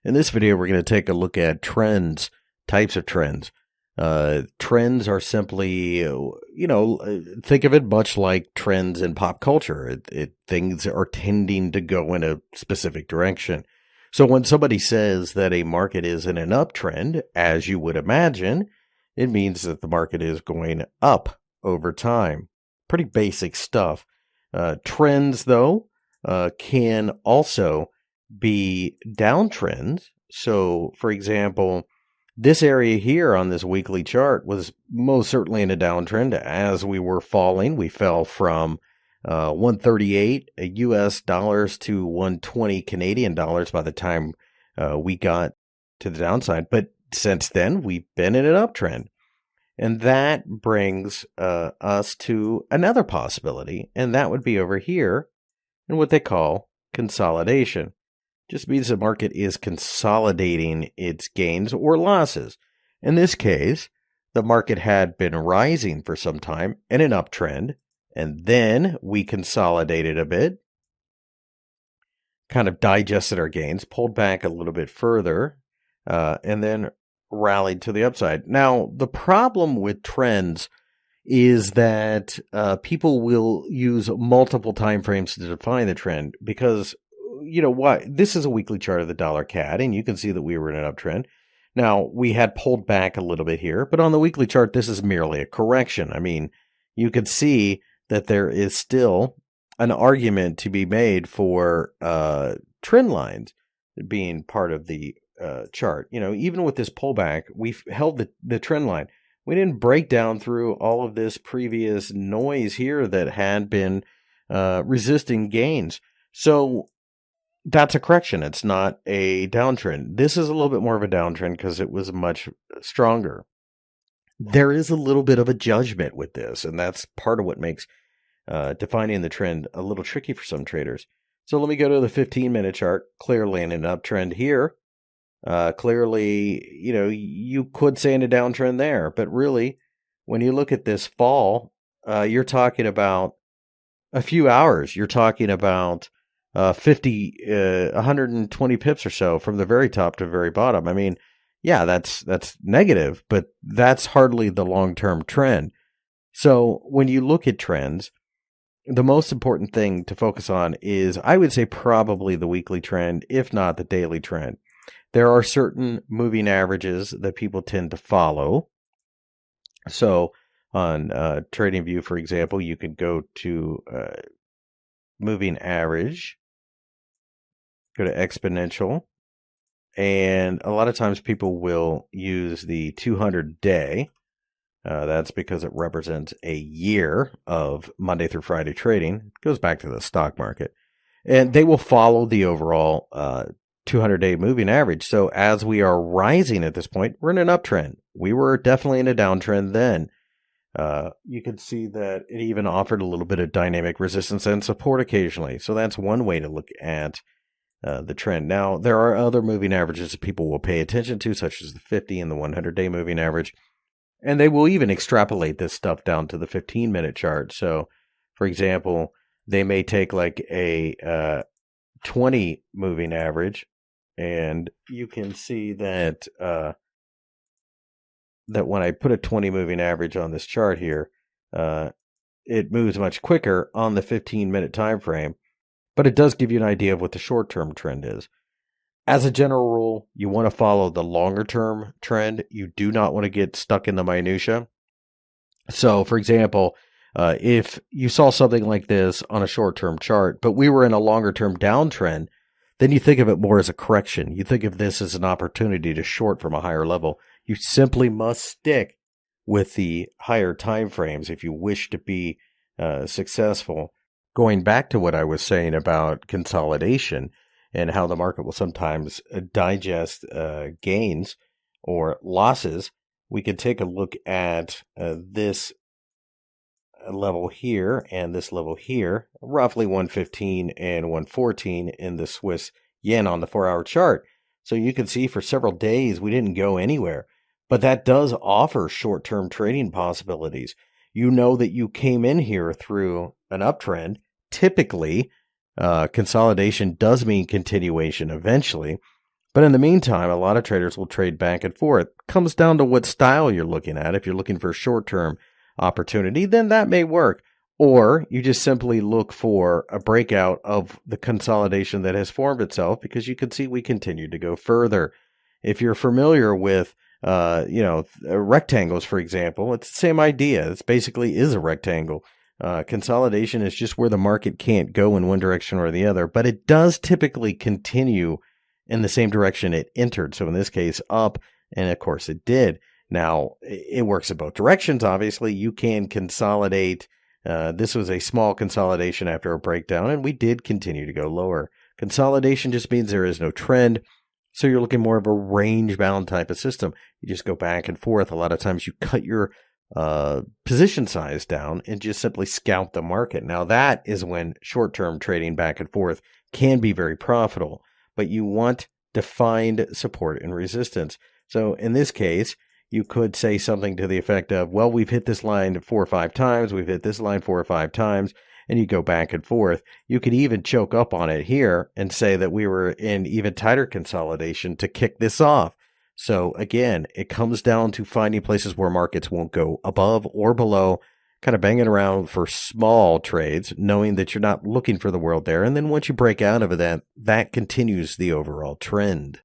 In this video, we're going to take a look at trends, types of trends. Trends are simply, think of it much like trends in pop culture. Things are tending to go in a specific direction. So when somebody says that a market is in an uptrend, as you would imagine, it means that the market is going up over time. Pretty basic stuff. Trends, though, can also be downtrends. So, for example, this area here on this weekly chart was most certainly in a downtrend. As we were falling, we fell from 138 US dollars to 120 Canadian dollars by the time we got to the downside. But since then, we've been in an uptrend. And that brings us to another possibility, and that would be over here in what they call consolidation. Just means the market is consolidating its gains or losses. In this case, the market had been rising for some time in an uptrend, and then we consolidated a bit, kind of digested our gains, pulled back a little bit further, and then rallied to the upside. Now, the problem with trends is that people will use multiple time frames to define the trend because, you know what, this is a weekly chart of the dollar CAD, and you can see that we were in an uptrend. Now, we had pulled back a little bit here, but on the weekly chart, this is merely a correction. I mean, you can see that there is still an argument to be made for trend lines being part of the chart. You know, even with this pullback, we've held the trend line. We didn't break down through all of this previous noise here that had been resisting gains. So that's a correction. It's not a downtrend. This is a little bit more of a downtrend because it was much stronger. There is a little bit of a judgment with this, and that's part of what makes defining the trend a little tricky for some traders. So let me go to the 15-minute chart. Clearly in an uptrend here. Clearly, you could say in a downtrend there, but really, when you look at this fall, you're talking about a few hours. You're talking about 120 pips or so from the very top to the very bottom. I mean, yeah, that's negative, but that's hardly the long-term trend. So when you look at trends, the most important thing to focus on is, I would say, probably the weekly trend, if not the daily trend. There are certain moving averages that people tend to follow. So on TradingView, for example, you can go to moving average, go to exponential, and a lot of times people will use the 200-day. That's because it represents a year of Monday through Friday trading. It goes back to the stock market. And they will follow the overall 200-day moving average. So as we are rising at this point, we're in an uptrend. We were definitely in a downtrend then. You can see that it even offered a little bit of dynamic resistance and support occasionally. So that's one way to look at the trend. Now, there are other moving averages that people will pay attention to, such as the 50 and the 100-day moving average. And they will even extrapolate this stuff down to the 15-minute chart. So, for example, they may take like a 20 moving average, and you can see that that when I put a 20 moving average on this chart here, it moves much quicker on the 15-minute time frame, but it does give you an idea of what the short-term trend is. As a general rule, you want to follow the longer-term trend. You do not want to get stuck in the minutia. So, for example, if you saw something like this on a short-term chart, but we were in a longer-term downtrend, then you think of it more as a correction. You think of this as an opportunity to short from a higher level. You simply must stick with the higher time frames if you wish to be successful. Going back to what I was saying about consolidation and how the market will sometimes digest gains or losses, we could take a look at this level here and this level here, roughly 115 and 114 in the Swiss yen on the 4-hour chart. So you can see for several days we didn't go anywhere, but that does offer short-term trading possibilities. You know that you came in here through an uptrend. Typically, consolidation does mean continuation eventually, But in the meantime, a lot of traders will trade back and forth. Comes down to what style you're looking at. If you're looking for short-term opportunity, then that may work. Or you just simply look for a breakout of the consolidation that has formed itself, because you can see we continue to go further. If you're familiar with, rectangles, for example, it's the same idea. It basically is a rectangle. Consolidation is just where the market can't go in one direction or the other, but it does typically continue in the same direction it entered. So in this case, up, and of course it did. Now, it works in both directions, obviously. You can consolidate. This was a small consolidation after a breakdown, and we did continue to go lower. Consolidation just means there is no trend. So you're looking more of a range-bound type of system. You just go back and forth. A lot of times you cut your position size down and just simply scalp the market. Now, that is when short-term trading back and forth can be very profitable. But you want defined support and resistance. So in this case, you could say something to the effect of, well, we've hit this line 4 or 5 times. We've hit this line 4 or 5 times. And you go back and forth. You could even choke up on it here and say that we were in even tighter consolidation to kick this off. So again, it comes down to finding places where markets won't go above or below, kind of banging around for small trades, knowing that you're not looking for the world there. And then once you break out of that, that continues the overall trend.